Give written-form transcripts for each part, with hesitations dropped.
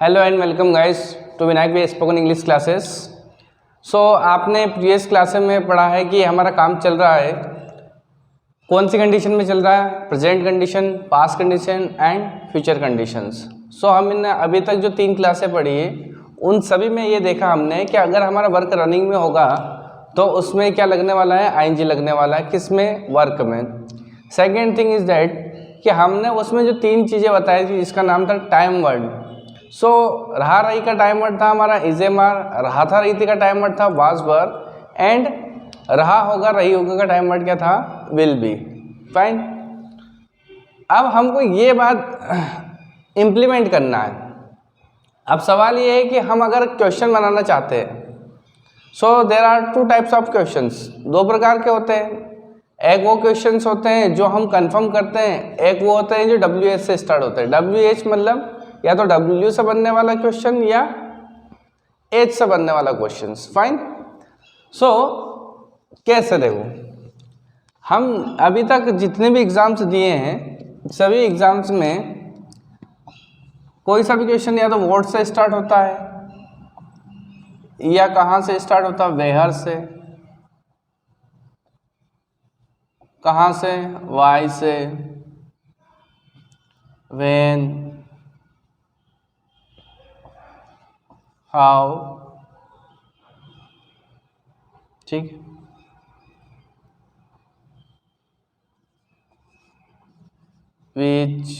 Hello and welcome guys to Vinayak way spoken English classes. So आपने previous classes में पढ़ा है कि हमारा काम चल रहा है, कौन सी कंडीशन में चल रहा है, present condition, past condition and future conditions. So हमने अभी तक जो 3 क्लासें पढ़ी है उन सभी में ये देखा हमने कि अगर हमारा वर्क रनिंग में होगा तो उसमें क्या लगने वाला है, आईएनजी लगने वाला है, किसमें, वर्क में। सेकेंड थिंग इज दैट कि हमने उसमें जो 3 चीज़ें बताई थी जिसका नाम था टाइम वर्ड। सो रहा रही का टाइम वर्ड था हमारा इजेमार, रहा था रही थी का टाइम वर्ड था वाज वर एंड रहा होगा रही होगा का टाइम वर्ड क्या था, विल बी। फाइन। अब हमको ये बात इम्प्लीमेंट करना है। अब सवाल ये है कि हम अगर क्वेश्चन बनाना चाहते हैं, so there are 2 types of questions, 2 प्रकार के होते हैं। एक वो क्वेश्चंस होते हैं जो हम कंफर्म करते हैं, एक वो होते हैं जो WH से स्टार्ट होते हैं। WH मतलब या तो W से बनने वाला क्वेश्चन या H से बनने वाला क्वेश्चन। फाइन। सो कैसे देखो, हम अभी तक जितने भी एग्जाम्स दिए हैं सभी एग्जाम्स में कोई सा भी क्वेश्चन या तो वर्ड से स्टार्ट होता है या कहाँ से स्टार्ट होता है, वेयर से, कहाँ से, वाई से, व्हेन, हाउ, ठीक। which,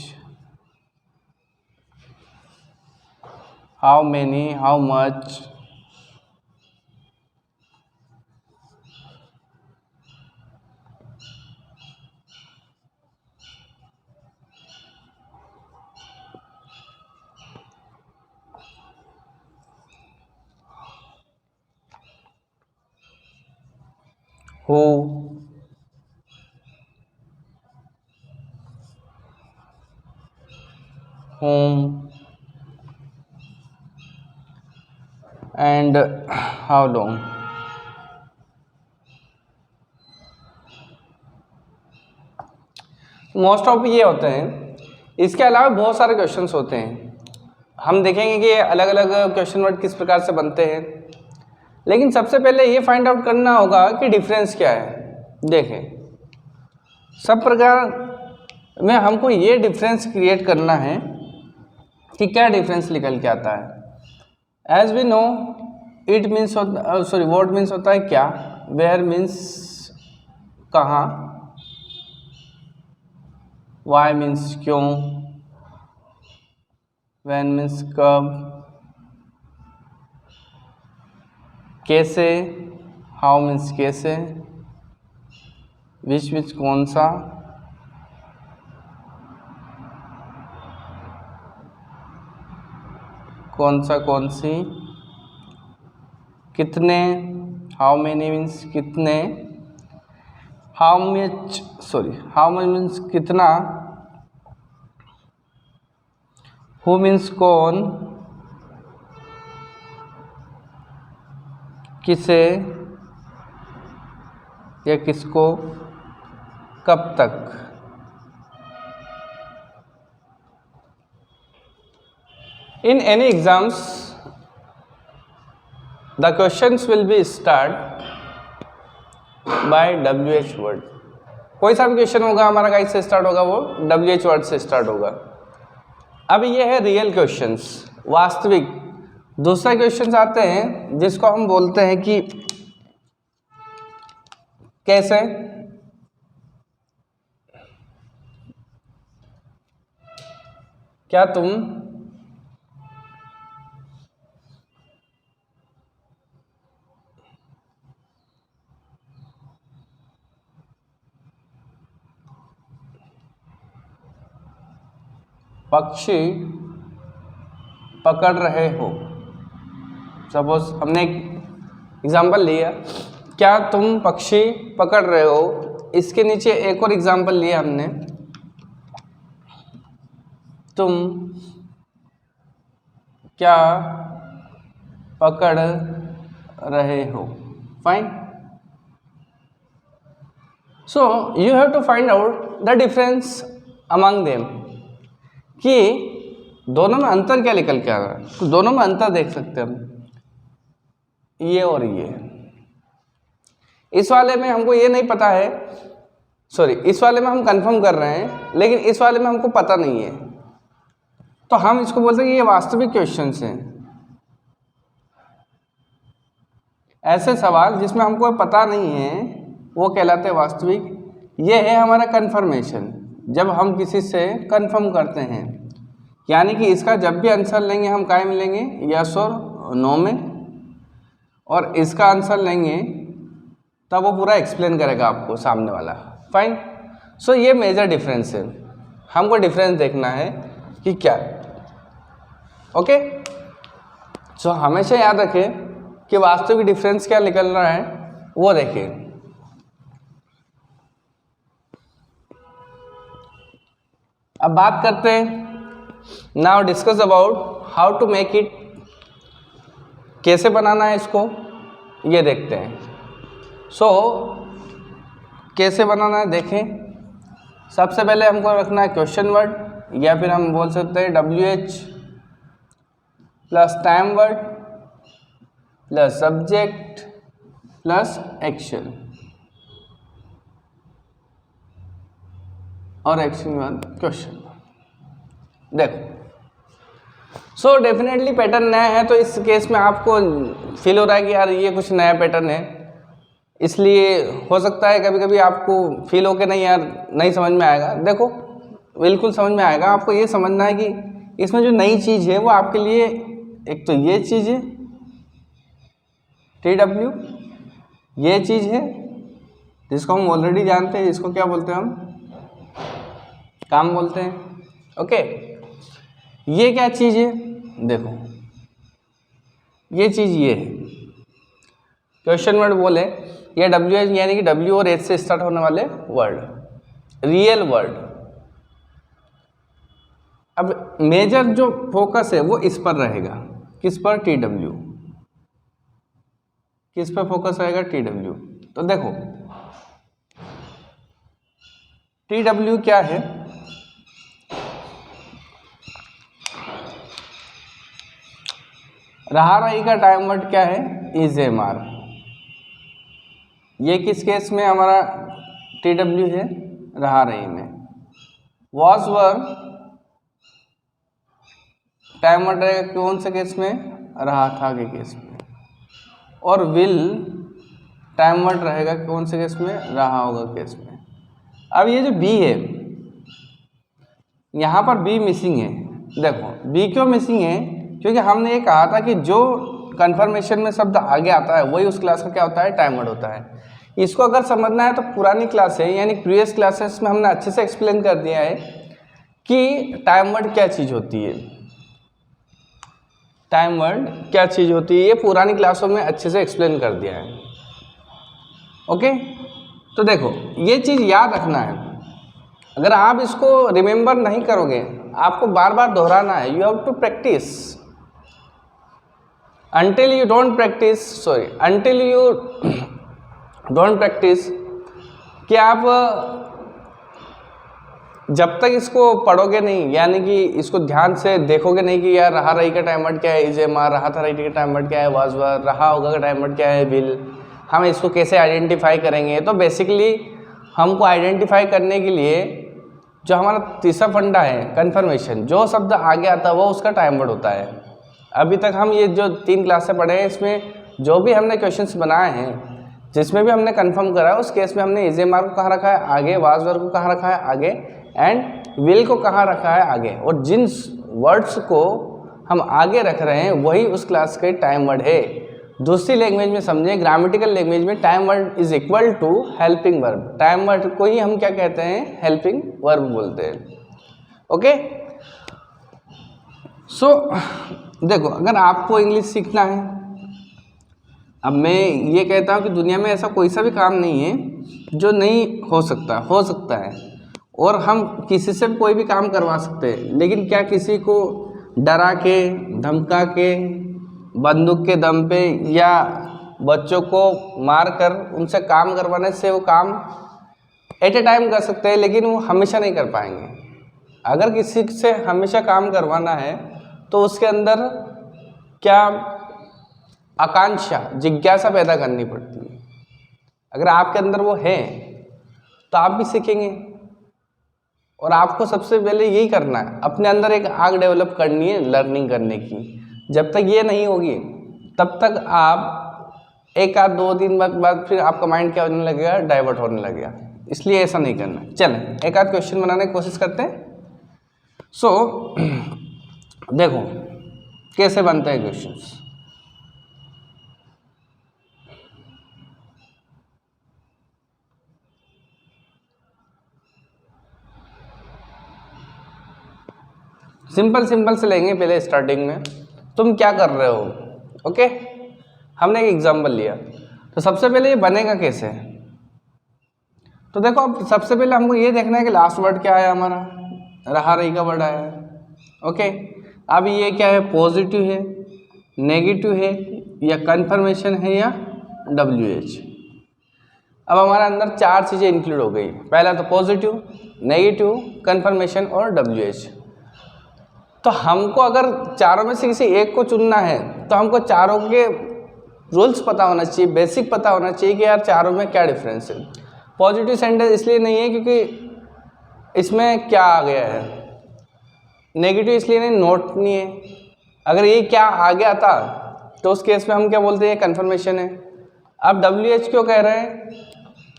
how many, how much, who, whom and how long। Most of ये होते हैं। इसके अलावा बहुत सारे क्वेश्चंस होते हैं, हम देखेंगे कि अलग अलग क्वेश्चन वर्ड किस प्रकार से बनते हैं। लेकिन सबसे पहले ये फाइंड आउट करना होगा कि डिफरेंस क्या है। देखें, सब प्रकार में हमको ये डिफरेंस क्रिएट करना है कि क्या डिफरेंस निकल के आता है। As we know it means what means होता है क्या, वेयर मीन्स कहाँ, वाई मीन्स क्यों, व्हेन मीन्स कब, कैसे, हाउ मीन्स कैसे, विच मीन्स कौन सा, कौन सा कौन सी, कितने, हाउ मेनी मीन्स कितने, हाउ मच मीन्स कितना, हु मीन्स कौन, किसे या किसको, कब तक। In any exams the questions will be start by WH word. कोई सा भी क्वेश्चन होगा हमारा गाइड से स्टार्ट होगा, वो WH वर्ड से स्टार्ट होगा। अब ये है रियल क्वेश्चंस, वास्तविक। दूसरे क्वेश्चंस आते हैं जिसको हम बोलते हैं कि कैसे, क्या तुम पक्षी पकड़ रहे हो। सपोज हमने एक एग्जाम्पल लिया, क्या तुम पक्षी पकड़ रहे हो। इसके नीचे एक और एग्जाम्पल लिया हमने, तुम क्या पकड़ रहे हो। Fine. So you have to find out the difference among them, कि दोनों में अंतर क्या निकल के आ रहा है। तो दोनों में अंतर देख सकते हैं हम, ये और ये। इस वाले में हमको ये नहीं पता है, सॉरी इस वाले में हम कंफर्म कर रहे हैं लेकिन इस वाले में हमको पता नहीं है, तो हम इसको बोलते हैं कि ये वास्तविक क्वेश्चंस हैं। ऐसे सवाल जिसमें हमको पता नहीं है वो कहलाते हैं वास्तविक। ये है हमारा कंफर्मेशन, जब हम किसी से कंफर्म करते हैं, यानी कि इसका जब भी आंसर लेंगे हम क्या मिलेंगे, यस और नो में, और इसका आंसर लेंगे तब वो पूरा एक्सप्लेन करेगा आपको सामने वाला। फाइन। सो ये मेजर डिफरेंस है, हमको डिफरेंस देखना है कि क्या है। ओके, सो हमेशा याद रखें कि वास्तविक डिफरेंस क्या निकल रहा है वो देखें। अब बात करते हैं, now discuss about how to make it, कैसे बनाना है इसको ये देखते हैं। सो कैसे बनाना है देखें। सबसे पहले हमको रखना है क्वेश्चन वर्ड, या फिर हम बोल सकते हैं WH plus time word plus subject plus action, और एक्शन वन क्वेश्चन। देखो, सो डेफिनेटली पैटर्न नया है, तो इस केस में आपको फील हो रहा है कि यार ये कुछ नया पैटर्न है, इसलिए हो सकता है कभी कभी आपको फील हो के नहीं यार नहीं समझ में आएगा। देखो बिल्कुल समझ में आएगा। आपको ये समझना है कि इसमें जो नई चीज़ है वो आपके लिए, एक तो ये चीज़ है TW, ये चीज़ है जिसको हम ऑलरेडी जानते हैं, इसको क्या बोलते हैं हम, काम बोलते हैं। ओके, ये क्या चीज़ है, देखो ये चीज़ ये है क्वेश्चन वर्ड बोले, ये WH यानी कि W और H से स्टार्ट होने वाले वर्ड, रियल वर्ड। अब मेजर जो फोकस है वो इस पर रहेगा, किस पर, TW, किस पर फोकस रहेगा, TW। तो देखो TW क्या है, रहा रही का टाइम वर्ड क्या है, इज MR। ये किस केस में हमारा TW है, रहा रही में। वॉज वर टाइम वर्ड रहेगा कौन से केस में, रहा था के केस में। और विल टाइम वर्ड रहेगा कौन से केस में, रहा होगा केस में। अब ये जो B है, यहाँ पर B मिसिंग है। देखो B क्यों मिसिंग है, क्योंकि हमने ये कहा था कि जो कन्फर्मेशन में शब्द आगे आता है वही उस क्लास का क्या होता है, टाइम वर्ड होता है। इसको अगर समझना है तो पुरानी क्लास है, यानी प्रीवियस क्लासेस में हमने अच्छे से एक्सप्लेन कर दिया है कि टाइम वर्ड क्या चीज़ होती है, टाइम वर्ड क्या चीज़ होती है, ये पुरानी क्लासों में अच्छे से एक्सप्लेन कर दिया है। ओके, तो देखो ये चीज़ याद रखना है। अगर आप इसको रिमेंबर नहीं करोगे, आपको बार बार दोहराना है। You have to practise until you don't practice, sorry, until you don't practice, कि आप जब तक इसको पढ़ोगे नहीं, यानी कि इसको ध्यान से देखोगे नहीं कि यार रहा रही का टाइम वर्ड क्या है, इज MR, रहा था रही का टाइम वर्ड क्या है, वाज वर, रहा होगा का टाइम वर्ड क्या है, विल, हम इसको कैसे आइडेंटिफाई करेंगे। तो बेसिकली हमको आइडेंटिफाई करने के लिए जो हमारा तीसरा फंडा है कन्फर्मेशन, जो शब्द आगे आता है वो उसका टाइम वर्ड होता है। अभी तक हम ये जो 3 क्लासें पढ़े हैं, इसमें जो भी हमने क्वेश्चंस बनाए हैं, जिसमें भी हमने कंफर्म करा है, उस केस में हमने इज MR को कहाँ रखा है, आगे, वाज वर को कहाँ रखा है, आगे, एंड विल को कहाँ रखा है, आगे। और जिन वर्ड्स को हम आगे रख रहे हैं वही उस क्लास के टाइम वर्ड है। दूसरी लैंग्वेज में समझें, ग्रामेटिकल लैंग्वेज में time word is equal to helping verb. Time word को ही हम क्या कहते हैं, हेल्पिंग वर्ब बोलते हैं। ओके, सो देखो अगर आपको इंग्लिश सीखना है, अब मैं ये कहता हूँ कि दुनिया में ऐसा कोई सा भी काम नहीं है जो नहीं हो सकता है, और हम किसी से भी कोई भी काम करवा सकते हैं। लेकिन क्या किसी को डरा के, धमका के, बंदूक के दम पे, या बच्चों को मार कर उनसे काम करवाने से वो काम एट ए टाइम कर सकते हैं, लेकिन वो हमेशा नहीं कर पाएंगे। अगर किसी से हमेशा काम करवाना है तो उसके अंदर क्या आकांक्षा, जिज्ञासा पैदा करनी पड़ती है। अगर आपके अंदर वो है तो आप भी सीखेंगे। और आपको सबसे पहले यही करना है, अपने अंदर एक आग डेवलप करनी है लर्निंग करने की। जब तक ये नहीं होगी तब तक आप एक आध 2 दिन बाद फिर आपका माइंड क्या होने लगेगा, डाइवर्ट होने लगेगा। इसलिए ऐसा नहीं करना। चलें एक आध क्वेश्चन बनाने की कोशिश करते हैं। देखो कैसे बनते हैं क्वेश्चंस। सिंपल से लेंगे पहले स्टार्टिंग में। तुम क्या कर रहे हो, ओके। हमने एक एग्जाम्पल लिया, तो सबसे पहले ये बनेगा कैसे। तो देखो अब सबसे पहले हमको ये देखना है कि लास्ट वर्ड क्या है हमारा, रहा रही का वर्ड आया है, ओके। अब ये क्या है, पॉजिटिव है, नेगेटिव है, या कन्फर्मेशन है, या WH। अब हमारे अंदर 4 चीज़ें इंक्लूड हो गई। पहला तो पॉजिटिव, नेगेटिव, कन्फर्मेशन और WH। तो हमको अगर चारों में से किसी एक को चुनना है तो हमको चारों के रूल्स पता होना चाहिए, बेसिक पता होना चाहिए कि यार चारों में क्या डिफरेंस है। पॉजिटिव सेंटेंस इसलिए नहीं है क्योंकि इसमें क्या आ गया है, नेगेटिव इसलिए नहीं, नोट नहीं है। अगर ये क्या आ गया था तो उस केस में हम क्या बोलते हैं, कन्फर्मेशन है। अब WH क्यों कह रहे हैं,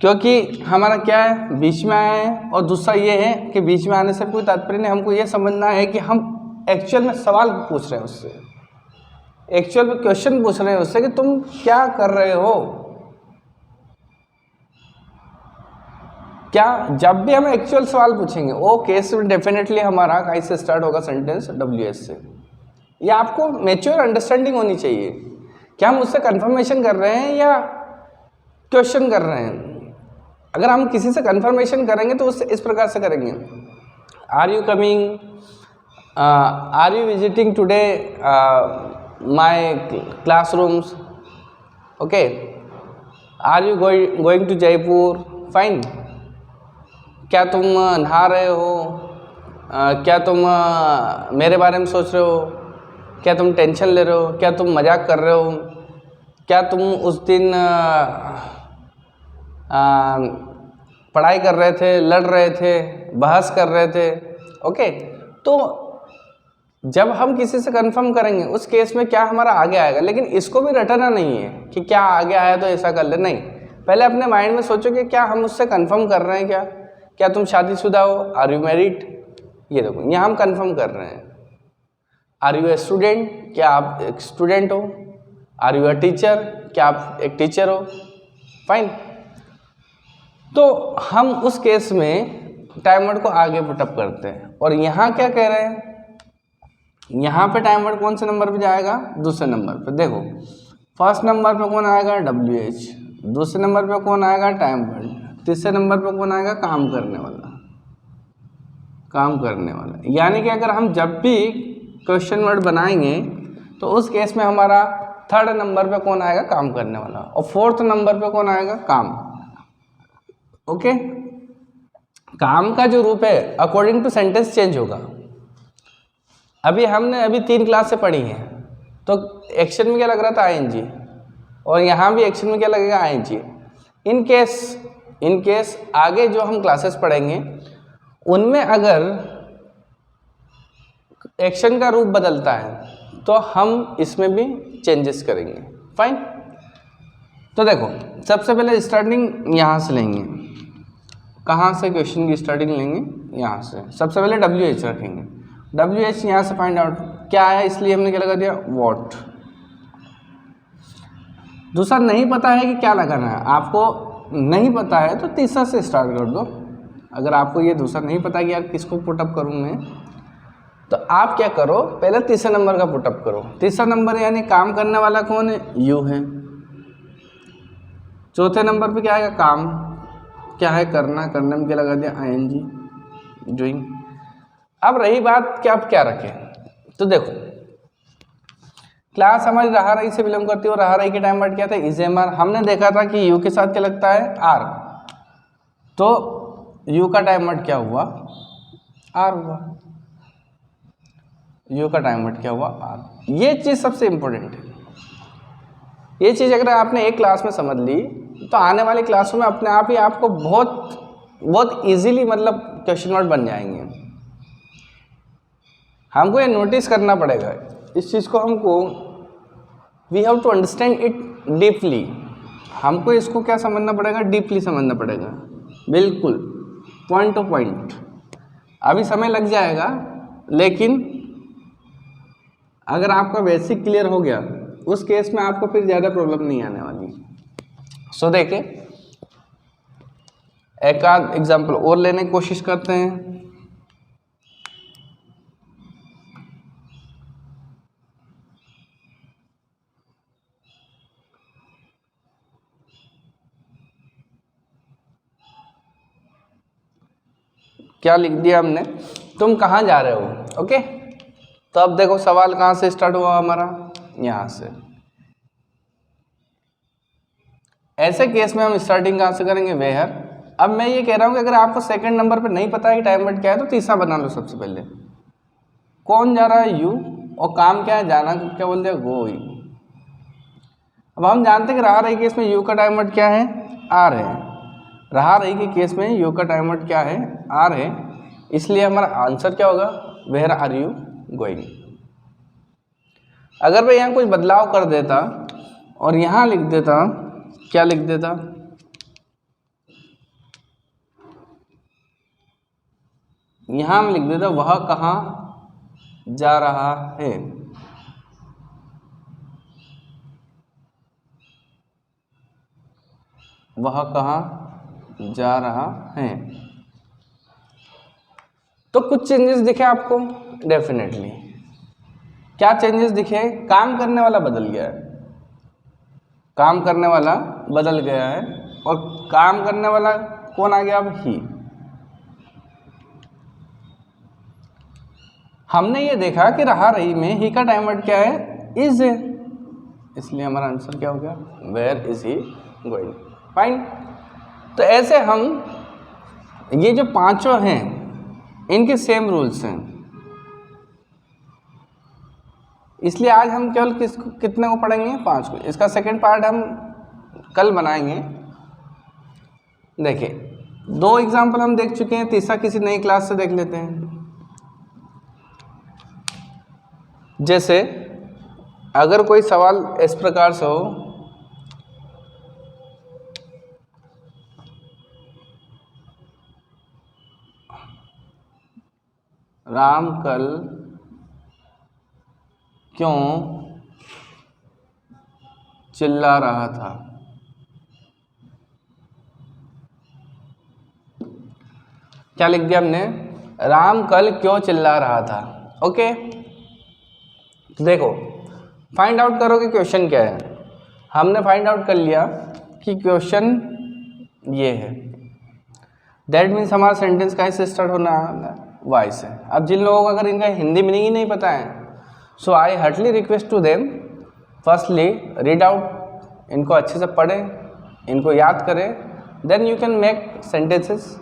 क्योंकि हमारा क्या है, बीच में आया है। और दूसरा ये है कि बीच में आने से कोई तात्पर्य नहीं, हमको ये समझना है कि हम एक्चुअल में सवाल पूछ रहे हैं उससे, एक्चुअल में क्वेश्चन पूछ रहे हैं उससे कि तुम क्या कर रहे हो। क्या जब भी हम एक्चुअल सवाल पूछेंगे वो केस में डेफिनेटली हमारा कहीं से स्टार्ट होगा सेंटेंस, WH से। ये आपको मैच्योर अंडरस्टैंडिंग होनी चाहिए कि हम उससे कंफर्मेशन कर रहे हैं या क्वेश्चन कर रहे हैं। अगर हम किसी से कंफर्मेशन करेंगे तो उससे इस प्रकार से करेंगे, are you coming, are you visiting today my classrooms, okay, are you going to Jaipur, fine. क्या तुम नहा रहे हो, क्या तुम मेरे बारे में सोच रहे हो, क्या तुम टेंशन ले रहे हो, क्या तुम मजाक कर रहे हो, क्या तुम उस दिन पढ़ाई कर रहे थे, लड़ रहे थे, बहस कर रहे थे, ओके। तो जब हम किसी से कंफर्म करेंगे उस केस में क्या हमारा आगे आएगा, लेकिन इसको भी रटना नहीं है कि क्या आगे आया तो ऐसा कर ले, नहीं। पहले अपने माइंड में सोचो कि क्या हम उससे कंफर्म कर रहे हैं, क्या तुम शादीशुदा हो, आर यू मैरिड। ये देखो यहाँ हम कंफर्म कर रहे हैं। आर यू ए स्टूडेंट, क्या आप एक स्टूडेंट हो। आर यू अ टीचर, क्या आप एक टीचर हो, फाइन। तो हम उस केस में टाइम वर्ड को आगे पुटअप करते हैं। और यहाँ क्या कह रहे हैं, यहाँ पे टाइम वर्ड कौन से नंबर पे जाएगा, दूसरे नंबर पे। देखो फर्स्ट नंबर पे कौन आएगा, WH, दूसरे नंबर पे कौन आएगा, टाइम वर्ड, तीसरे नंबर पे कौन आएगा, काम करने वाला, काम करने वाला। यानी कि अगर हम जब भी क्वेश्चन वर्ड बनाएंगे तो उस केस में हमारा थर्ड नंबर पे कौन आएगा, काम करने वाला, और फोर्थ नंबर पे कौन आएगा, काम, ओके। काम का जो रूप है अकॉर्डिंग टू सेंटेंस चेंज होगा। अभी हमने 3 क्लास से पढ़ी हैं तो एक्शन में क्या लग रहा था, ING, और यहाँ भी एक्शन में क्या लगेगा, ING। इन केस आगे जो हम क्लासेस पढ़ेंगे उनमें अगर एक्शन का रूप बदलता है तो हम इसमें भी चेंजेस करेंगे, फाइन। तो देखो सबसे पहले स्टार्टिंग यहाँ से लेंगे, कहाँ से क्वेश्चन की स्टार्टिंग लेंगे, यहाँ से। सबसे पहले WH रखेंगे, WH यहाँ से फाइंड आउट क्या है, इसलिए हमने क्या लगा दिया, व्हाट। दूसरा नहीं पता है कि क्या लगाना है, आपको नहीं पता है तो तीसरा से स्टार्ट कर दो। अगर आपको ये दूसरा नहीं पता कि यार किसको पुटअप करूँ मैं, तो आप क्या करो, पहले तीसरे नंबर का पुटअप करो। तीसरा नंबर यानी काम करने वाला कौन है, यू है। चौथे नंबर पे क्या आएगा, काम, क्या है, करना, करने में क्या लगा दिया, ING, डूइंग। अब रही बात कि आप क्या रखें, तो देखो क्लास हमारी रहा रही से बिलोंग करती है और रहा रही के टाइम वर्ड क्या था, इज एम आर। हमने देखा था कि यू के साथ क्या लगता है, आर, तो यू का टाइम वर्ड क्या हुआ, आर हुआ, यू का टाइम वर्ड क्या हुआ, आर। ये चीज़ सबसे इम्पोर्टेंट है। ये चीज़ अगर आपने एक क्लास में समझ ली तो आने वाली क्लासों में अपने आप ही आपको बहुत इजीली मतलब क्वेश्चन वर्ड बन जाएंगे। हमको ये नोटिस करना पड़ेगा इस चीज़ को, हमको we have to understand it deeply. हमको इसको क्या समझना पड़ेगा, डीपली समझना पड़ेगा, बिल्कुल पॉइंट टू पॉइंट। अभी समय लग जाएगा, लेकिन अगर आपका बेसिक क्लियर हो गया उस केस में आपको फिर ज़्यादा प्रॉब्लम नहीं आने वाली। सो देखिए एक आध एग्जाम्पल और लेने की कोशिश करते हैं। क्या लिख दिया हमने, तुम कहाँ जा रहे हो। ओके, तो अब देखो सवाल कहाँ से स्टार्ट हुआ हमारा, यहाँ से। ऐसे केस में हम स्टार्टिंग कहाँ से करेंगे, वेयर। अब मैं ये कह रहा हूँ कि अगर आपको सेकंड नंबर पे नहीं पता है टाइम वर्ड क्या है तो तीसरा बना लो सबसे पहले। कौन जा रहा है, यू, और काम क्या है, जाना, क्या बोल दिया, गोइंग। अब हम जानते हैं कि रहा रही केस में यू का टाइम वर्ड क्या है, आर है। रहा रही के केस में यू का टाइम वर्ड क्या है, आर है, इसलिए हमारा आंसर क्या होगा, वेयर आर यू गोइंग। अगर मैं यहाँ कुछ बदलाव कर देता और यहाँ लिख देता, क्या लिख देता, यहाँ हम लिख देता वह कहाँ जा रहा है। वह कहाँ जा रहा है, तो कुछ चेंजेस दिखे आपको, डेफिनेटली। क्या चेंजेस दिखे, काम करने वाला बदल गया है, काम करने वाला बदल गया है, और काम करने वाला कौन आ गया, अब ही। हमने ये देखा कि रहा रही में ही का टाइम वर्ड क्या है, इज है, इसलिए हमारा आंसर क्या हो गया, where is he going. Fine. तो ऐसे हम ये जो पांचों हैं इनके सेम रूल्स हैं, इसलिए आज हम केवल कितने को पढ़ेंगे, 5 को। इसका सेकंड पार्ट हम कल बनाएंगे। देखिए 2 एग्जाम्पल हम देख चुके हैं, तीसरा किसी नई क्लास से देख लेते हैं। जैसे अगर कोई सवाल इस प्रकार से हो, राम कल क्यों चिल्ला रहा था, क्या लिख दिया हमने, राम कल क्यों चिल्ला रहा था। ओके, तो देखो फाइंड आउट करो कि क्वेश्चन क्या है। हमने फाइंड आउट कर लिया कि क्वेश्चन ये है, दैट मीन्स हमारा सेंटेंस कहाँ से स्टार्ट होना है, वाई से। अब जिन लोगों को अगर इनका हिंदी मीनिंग ही नहीं पता है, so I heartly request to them, firstly read out, इनको अच्छे से पढ़ें, इनको याद करें, then you can make sentences.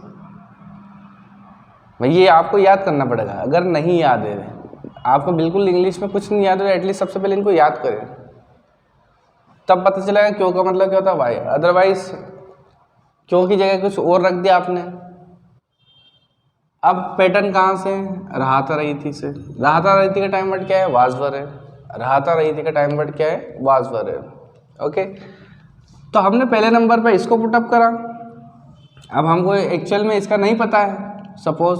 भाई ये आपको याद करना पड़ेगा, अगर नहीं याद है, आपको बिल्कुल इंग्लिश में कुछ नहीं याद है, एटलीस्ट सबसे पहले इनको याद करें, तब पता चलेगा क्यों का मतलब क्या होता है, वाई। अदरवाइज क्यों की जगह कुछ और रख दिया आपने। अब पैटर्न कहाँ से, रहाता रही थी से। रहाता रही थी का टाइम वर्ड क्या है, वाज वर है। रहाता रही थी का टाइम वर्ड क्या है, वाज वर है। ओके, तो हमने पहले नंबर पे इसको पुटअप करा। अब हमको एक्चुअल में इसका नहीं पता है, सपोज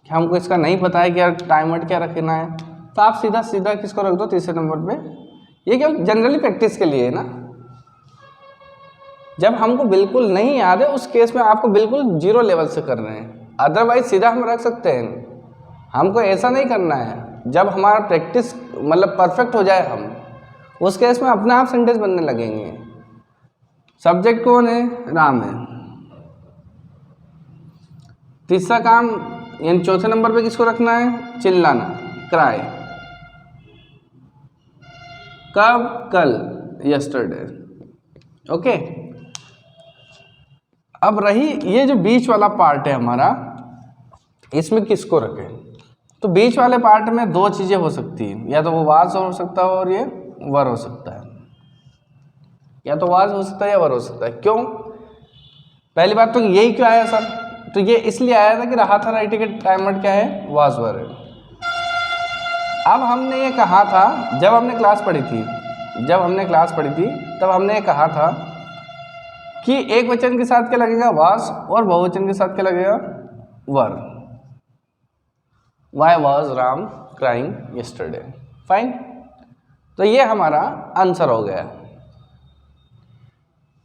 कि हमको इसका नहीं पता है कि यार टाइम वर्ड क्या रखना है, तो आप सीधा सीधा किसको रख दो, तीसरे नंबर पे। ये केवल जनरली प्रैक्टिस के लिए है ना। जब हमको बिल्कुल नहीं याद है उस केस में आपको बिल्कुल 0 लेवल से कर रहे हैं, अदरवाइज सीधा हम रख सकते हैं। हमको ऐसा नहीं करना है। जब हमारा प्रैक्टिस मतलब परफेक्ट हो जाए, हम उस केस में अपने आप सेंटेंस बनने लगेंगे। सब्जेक्ट कौन है, राम है। तीसरा काम यानी चौथे नंबर पे किसको रखना है, चिल्लाना, क्राई। कब, कल, यस्टरडे। ओके, अब रही ये जो बीच वाला पार्ट है हमारा, इसमें किसको रखें? तो बीच वाले पार्ट में दो चीज़ें हो सकती हैं, या तो वो वाज हो सकता है और ये वर हो सकता है, या तो वाज हो सकता है या वर हो सकता है। क्यों? पहली बात तो यही क्यों आया सर? तो ये इसलिए आया था कि रहा था राइटिंग के टाइम वर्ड क्या है? वाज वर है। अब हमने ये कहा था जब हमने क्लास पढ़ी थी तब हमने ये कहा था कि एक वचन के साथ क्या लगेगा? वाज, और बहुवचन के साथ क्या लगेगा? वर। Why was Ram crying yesterday? Fine, तो ये हमारा आंसर हो गया।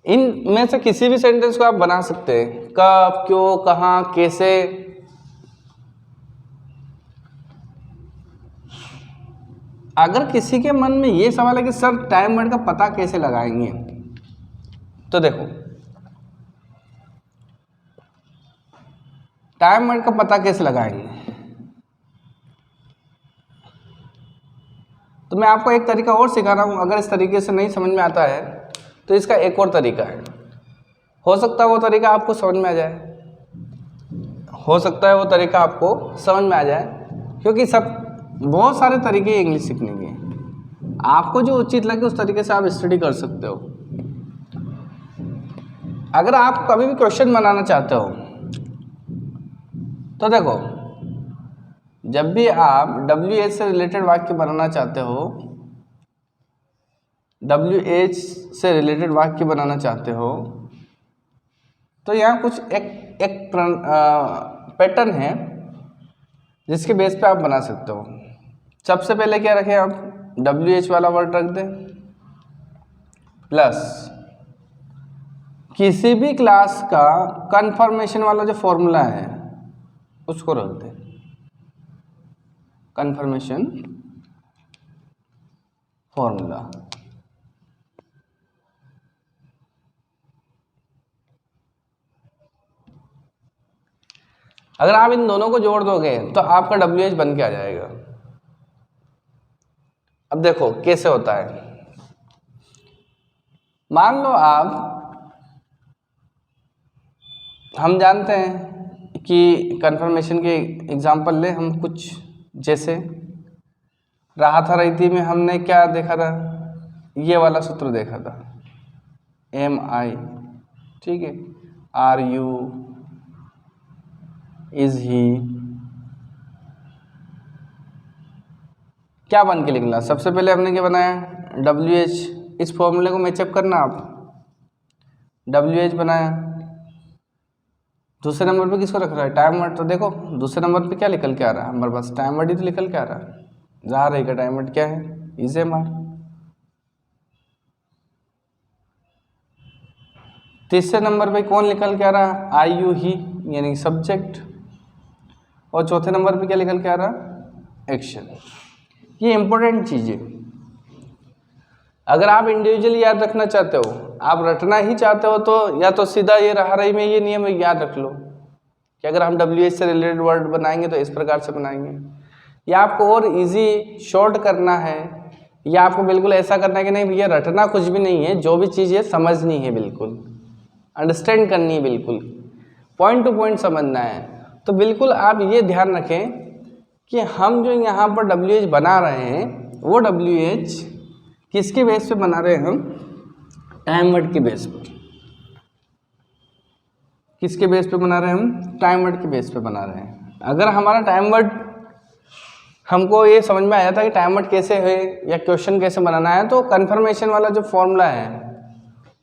इन में से किसी भी सेंटेंस को आप बना सकते हैं, कब, क्यों, कहाँ, कैसे। अगर किसी के मन में ये सवाल है कि सर टाइम वर्ड का पता कैसे लगाएंगे, तो देखो टाइम वर्ड का पता कैसे लगाएंगे, तो मैं आपको एक तरीका और सिखा रहा हूँ। अगर इस तरीके से नहीं समझ में आता है तो इसका एक और तरीका है। हो सकता है वो तरीका आपको समझ में आ जाए, क्योंकि बहुत सारे तरीके इंग्लिश सीखने के, आपको जो उचित लगे उस तरीके से आप स्टडी कर सकते हो। अगर आप कभी भी क्वेश्चन बनाना चाहते हो तो देखो, जब भी आप WH से रिलेटेड वाक्य बनाना चाहते हो, तो यहाँ कुछ एक पैटर्न है जिसके बेस पे आप बना सकते हो। सबसे पहले क्या रखें आप? WH वाला वर्ड रख दें, प्लस किसी भी क्लास का कन्फर्मेशन वाला जो फॉर्मूला है उसको रख दें, कन्फर्मेशन फॉर्मूला। अगर आप इन दोनों को जोड़ दोगे तो आपका WH बन के आ जाएगा। अब देखो कैसे होता है। मान लो हम जानते हैं कि कन्फर्मेशन के एग्जाम्पल ले हम कुछ, जैसे रहा था रही थी में हमने क्या देखा था? ये वाला सूत्र देखा था, MI, ठीक है, आर यू, इज ही। क्या बन के निकला? सबसे पहले हमने क्या बनाया? WH। इस फॉर्मूले को मैचअप करना आप, WH बनाया। दूसरे नंबर पे किसको रख रहा है? Time word. तो देखो दूसरे नंबर पे क्या निकल के आ रहा है हमारे पास? टाइम वर्ड ही तो निकल के आ रहा है। जा रही का टाइम वर्ड क्या है? Is MR। तीसरे नंबर पे कौन निकल के आ रहा है? आई यू ही, यानी सब्जेक्ट। और चौथे नंबर पे क्या निकल के आ रहा है? एक्शन। ये इंपॉर्टेंट चीज़ है। अगर आप इंडिविजुअली याद रखना चाहते हो, आप रटना ही चाहते हो, तो या तो सीधा ये रहा रही में ये नियम याद रख लो कि अगर हम WH से रिलेटेड वर्ड बनाएंगे तो इस प्रकार से बनाएंगे, या आपको और इजी शॉर्ट करना है, या आपको बिल्कुल ऐसा करना है कि नहीं भैया रटना कुछ भी नहीं है, जो भी चीज़ है समझनी है, बिल्कुल अंडरस्टैंड करनी है, बिल्कुल पॉइंट टू पॉइंट समझना है। तो बिल्कुल आप ये ध्यान रखें कि हम जो यहाँ पर WH बना रहे हैं वो WH किसके बेस पे बना रहे हैं? हम टाइम वर्ड के बेस पर। किसके बेस पे बना रहे हैं? हम टाइम वर्ड के बेस पे बना रहे हैं। अगर हमारा टाइम वर्ड, हमको ये समझ में आया था कि टाइम वर्ड कैसे है या क्वेश्चन कैसे बनाना है, तो कन्फर्मेशन वाला जो फॉर्मूला है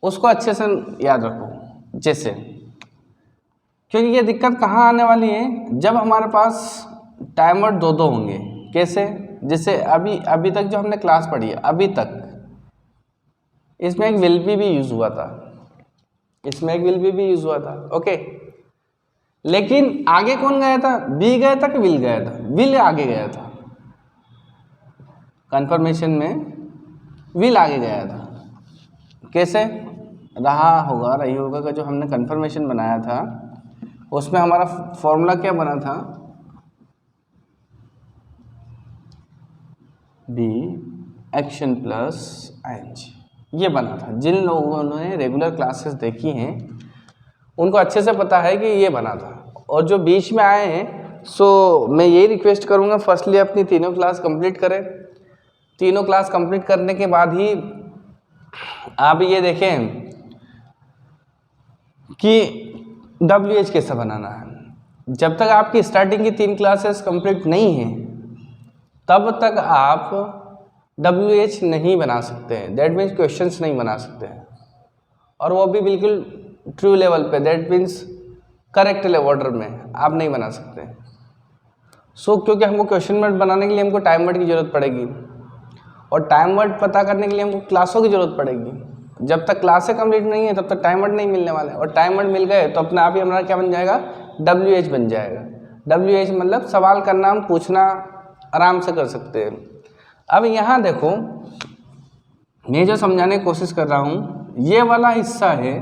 उसको अच्छे से याद रखो। जैसे, क्योंकि ये दिक्कत कहाँ आने वाली है? जब हमारे पास टाइम वर्ड दो होंगे। कैसे? जैसे अभी तक जो हमने क्लास पढ़ी है, अभी तक इसमें एक विल बी भी यूज हुआ था, ओके। लेकिन आगे कौन गया था? बी गया था कि विल गया था? विल आगे गया था। कन्फर्मेशन में विल आगे गया था। कैसे? रही होगा का जो हमने कन्फर्मेशन बनाया था उसमें हमारा फॉर्मूला क्या बना था? बी एक्शन प्लस ING, ये बना था। जिन लोगों ने रेगुलर क्लासेस देखी हैं उनको अच्छे से पता है कि ये बना था। और जो बीच में आए हैं मैं यही रिक्वेस्ट करूँगा, फर्स्टली अपनी तीनों क्लास कंप्लीट करें। तीनों क्लास कंप्लीट करने के बाद ही आप ये देखें कि WH कैसे बनाना है। जब तक आपकी स्टार्टिंग की 3 क्लासेस कंप्लीट नहीं है तब तक आप WH नहीं बना सकते हैं, दैट मीन्स क्वेश्चंस नहीं बना सकते हैं, और वो भी बिल्कुल ट्रू लेवल पे, दैट मीन्स करेक्ट ऑर्डर में आप नहीं बना सकते। क्योंकि हमको क्वेश्चन वर्ड बनाने के लिए हमको टाइम वर्ड की ज़रूरत पड़ेगी, और टाइम वर्ड पता करने के लिए हमको क्लासों की ज़रूरत पड़ेगी। जब तक क्लासें कंप्लीट नहीं है तब तक टाइम वर्ड नहीं मिलने वाले, और टाइम वर्ड मिल गए तो अपने आप ही हमारा क्या बन जाएगा, WH बन जाएगा। WH मतलब सवाल करना, हम पूछना आराम से कर सकते हैं। अब यहाँ देखो, मैं जो समझाने की कोशिश कर रहा हूँ, ये वाला हिस्सा है,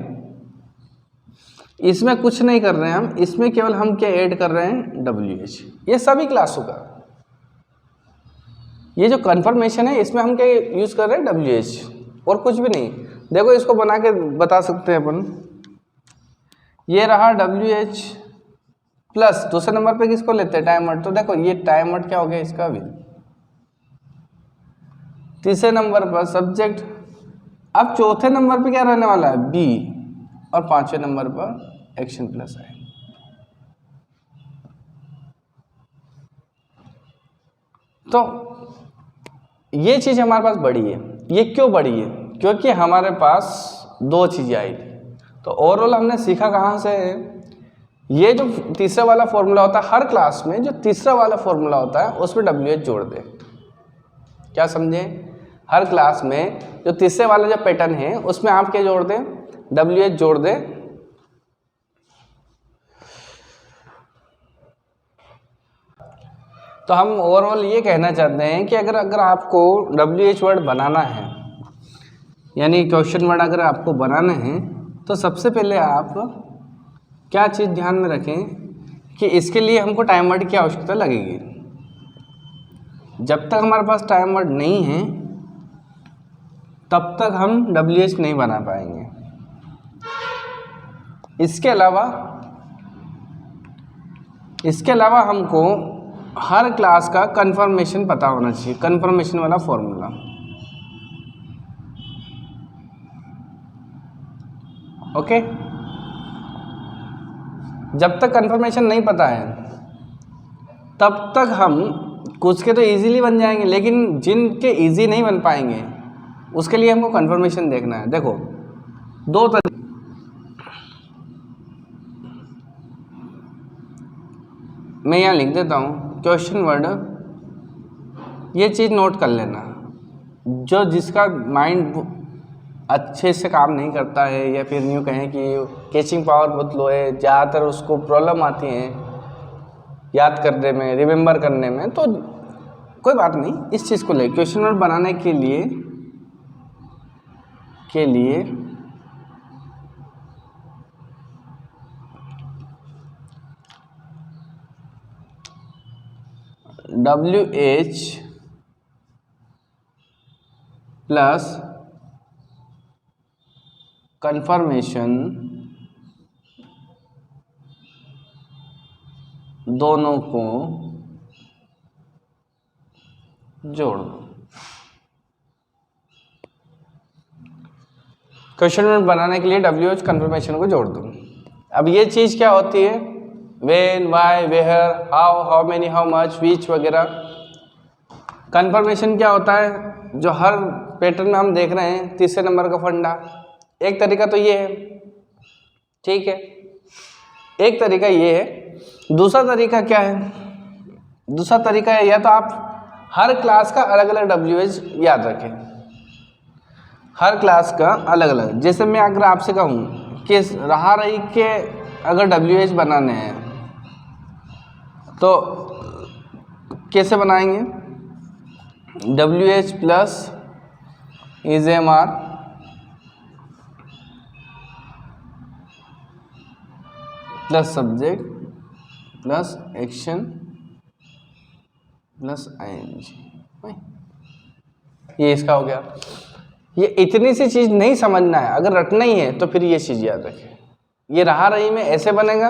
इसमें कुछ नहीं कर रहे हैं हम, इसमें केवल हम क्या ऐड कर रहे हैं, WH। ये सभी क्लासों का ये जो कन्फर्मेशन है, इसमें हम क्या यूज़ कर रहे हैं, WH, और कुछ भी नहीं। देखो इसको बना के बता सकते हैं अपन, ये रहा WH प्लस दूसरे नंबर पे किसको लेते हैं, टाइम वर्ड। तो देखो ये टाइम वर्ड क्या हो गया, इसका भी। तीसरे नंबर पर सब्जेक्ट। अब चौथे नंबर पे क्या रहने वाला है, B, और पांचवें नंबर पर एक्शन प्लस I। तो ये चीज़ हमारे पास बड़ी है। ये क्यों बड़ी है, क्योंकि हमारे पास 2 चीज़ें आई थी। तो ओवरऑल हमने सीखा कहाँ से, ये जो तीसरा वाला फॉर्मूला होता है, हर क्लास में जो तीसरा वाला फॉर्मूला होता है उसमें WH जोड़ दे। क्या समझे, हर क्लास में जो तीसरे वाला जो पैटर्न है उसमें आप क्या जोड़ दें, WH जोड़ दे। तो हम ओवरऑल ये कहना चाहते हैं कि अगर आपको WH वर्ड बनाना है, यानी क्वेश्चन वर्ड अगर आपको बनाना है, तो सबसे पहले आप क्या चीज़ ध्यान में रखें कि इसके लिए हमको टाइम वर्ड की आवश्यकता लगेगी। जब तक हमारे पास टाइम वर्ड नहीं है तब तक हम WH नहीं बना पाएंगे। इसके अलावा हमको हर क्लास का कंफर्मेशन पता होना चाहिए, कंफर्मेशन वाला फॉर्मूला। ओके, जब तक कंफर्मेशन नहीं पता है तब तक हम कुछ के तो इजीली बन जाएंगे, लेकिन जिनके इजी नहीं बन पाएंगे उसके लिए हमको कंफर्मेशन देखना है। देखो 2 तरीके, मैं यहाँ लिख देता हूँ क्वेश्चन वर्ड। ये चीज़ नोट कर लेना, जो जिसका माइंड अच्छे से काम नहीं करता है, या फिर यूँ कहें कि कैचिंग पावर बहुत लो है, ज़्यादातर उसको प्रॉब्लम आती है याद करने में, रिमेंबर करने में, तो कोई बात नहीं, इस चीज़ को ले। क्वेश्चन वर्ड बनाने के लिए WH प्लस कंफर्मेशन दोनों को जोड़ दो। क्वेश्चन वर्ड बनाने के लिए WH कंफर्मेशन को जोड़ दो। अब ये चीज़ क्या होती है, when, why, where, how many, how much, which वगैरह। कंफर्मेशन क्या होता है, जो हर पैटर्न में हम देख रहे हैं, तीसरे नंबर का फंडा। एक तरीका तो ये है, ठीक है, एक तरीका ये है। दूसरा तरीका क्या है, दूसरा तरीका है, या तो आप हर क्लास का अलग अलग WH याद रखें, हर क्लास का अलग अलग। जैसे मैं अगर आपसे कहूँ कि रहा रही के अगर WH बनाने हैं तो कैसे बनाएंगे, WH plus EZMR plus subject plus action plus ING, ये इसका हो गया। ये इतनी सी चीज़ नहीं समझना है, अगर रटना ही है तो फिर ये चीज़ याद रखें। ये रहा रही में ऐसे बनेगा,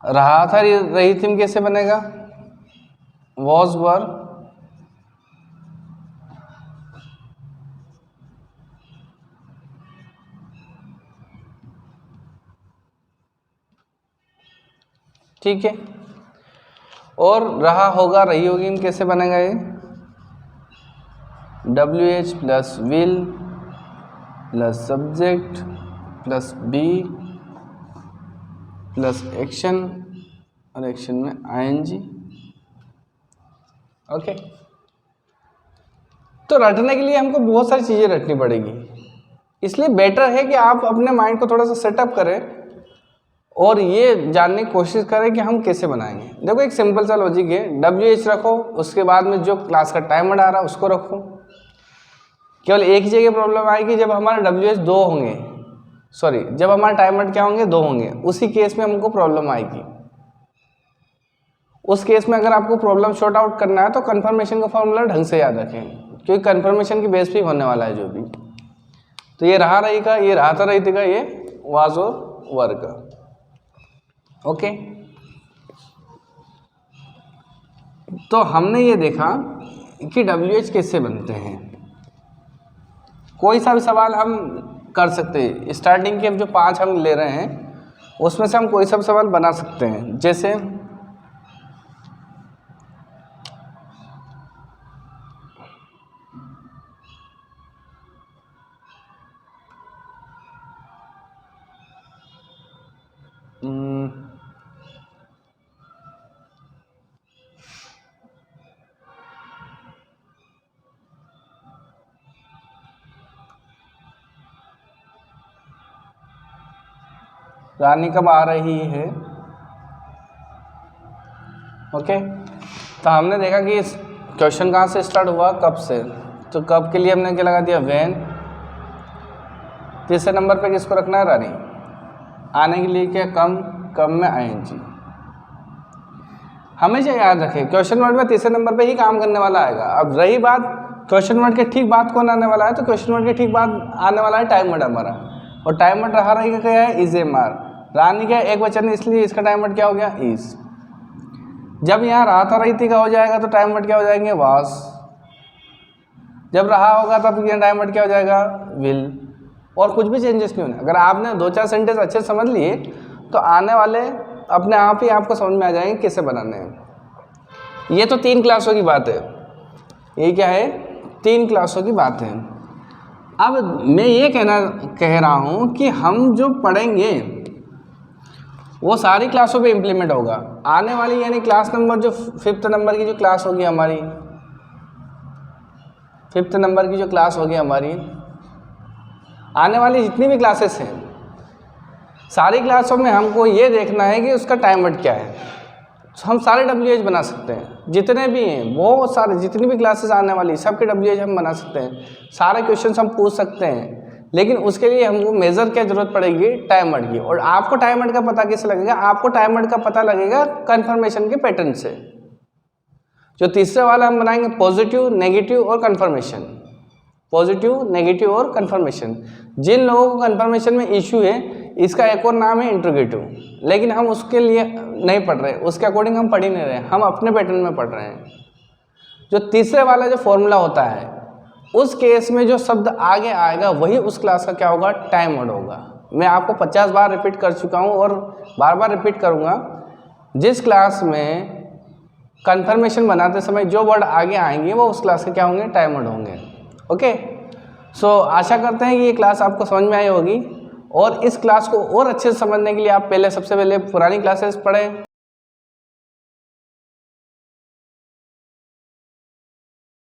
रहा था रही थी कैसे बनेगा, वॉज वर, ठीक है। और रहा होगा रही होगी में कैसे बनेगा ये, WH plus will plus subject plus be plus action, और एक्शन में ING। ओके, तो रटने के लिए हमको बहुत सारी चीज़ें रटनी पड़ेगी, इसलिए बेटर है कि आप अपने माइंड को थोड़ा सा सेटअप करें और ये जानने की कोशिश करें कि हम कैसे बनाएंगे। देखो एक सिंपल सा लॉजिक है, WH रखो, उसके बाद में जो क्लास का टाइमर आ रहा है उसको रखो। केवल एक ही जगह प्रॉब्लम आएगी जब हमारा WH 2 होंगे, सॉरी जब हमारे टाइमर क्या होंगे 2 होंगे, उसी केस में हमको प्रॉब्लम आएगी। उस केस में अगर आपको प्रॉब्लम शॉर्ट आउट करना है तो कन्फर्मेशन का फॉर्मूला ढंग से याद रखें, क्योंकि कन्फर्मेशन की बेस पे होने वाला है जो भी। तो ये रहा रही का, ये रहा था रही थी का, ये वाज और वर का। ओके, तो हमने ये देखा कि WH कैसे बनते हैं। कोई सा भी सवाल हम कर सकते हैं, स्टार्टिंग के जो 5 हम ले रहे हैं उसमें से हम कोई सा भी सवाल बना सकते हैं। जैसे रानी कब आ रही है। ओके, तो हमने देखा कि इस क्वेश्चन कहाँ से स्टार्ट हुआ, कब से, तो कब के लिए हमने क्या लगा दिया, व्हेन। तीसरे नंबर पे किसको रखना है, रानी। आने के लिए क्या, कम, कम में ING। हमेशा याद रखें क्वेश्चन वर्ड में तीसरे नंबर पे ही काम करने वाला आएगा। अब रही बात क्वेश्चन वर्ड के ठीक बाद कौन आने वाला है, तो क्वेश्चन वर्ड के ठीक बाद आने वाला है टाइम वर्ड हमारा, और टाइम वर्ड रहा रही का क्या है, इज MR। रानी क्या एक वचन है इसलिए इसका टाइम वर्ड क्या हो गया, इज। जब यहाँ रहा था रही थी का हो जाएगा तो टाइम वर्ड क्या हो जाएंगे, वाज। जब रहा होगा तब ये टाइम वर्ड क्या हो जाएगा, विल। और कुछ भी चेंजेस नहीं होने। अगर आपने 2-4 सेंटेंस अच्छे समझ लिए तो आने वाले अपने आप ही आपको समझ में आ जाएंगे कैसे बनाने हैं। ये तो 3 क्लासों की बात है, ये क्या है, 3 क्लासों की बात है। अब मैं ये कह रहा हूँ कि हम जो पढ़ेंगे वो सारी क्लासों पे इम्प्लीमेंट होगा। आने वाली यानी क्लास नंबर जो 5th नंबर की जो क्लास होगी हमारी, 5th नंबर की जो क्लास होगी हमारी, आने वाली जितनी भी क्लासेस हैं सारी क्लासों में हमको ये देखना है कि उसका टाइम वर्ड क्या है। हम सारे WH बना सकते हैं, जितने भी हैं बहुत सारे, जितनी भी क्लासेस आने वाली सबके WH हम बना सकते हैं, सारे क्वेश्चन हम पूछ सकते हैं। लेकिन उसके लिए हमको मेज़र क्या जरूरत पड़ेगी, टाइम वर्ड की। और आपको टाइम वर्ड का पता कैसे लगेगा, आपको टाइम वर्ड का पता लगेगा कन्फर्मेशन के पैटर्न से। जो तीसरे वाला हम बनाएंगे पॉजिटिव, नेगेटिव और कन्फर्मेशन, पॉजिटिव, नेगेटिव और कन्फर्मेशन। जिन लोगों को कन्फर्मेशन में इश्यू है इसका एक और नाम है इंट्रोगेटिव, लेकिन हम उसके लिए नहीं पढ़ रहे, उसके अकॉर्डिंग हम पढ़ ही नहीं रहे, हम अपने पैटर्न में पढ़ रहे हैं। जो तीसरे वाला जो फॉर्मूला होता है उस केस में जो शब्द आगे आएगा वही उस क्लास का क्या होगा, टाइम वर्ड होगा। मैं आपको 50 बार रिपीट कर चुका हूँ और बार बार रिपीट करूँगा। जिस क्लास में कन्फर्मेशन बनाते समय जो वर्ड आगे आएंगे वो उस क्लास के क्या होंगे, टाइम वर्ड होंगे। ओके, सो आशा करते हैं कि ये क्लास आपको समझ में आई होगी। और इस क्लास को और अच्छे से समझने के लिए आप पहले सबसे पहले पुरानी क्लासेस पढ़ें,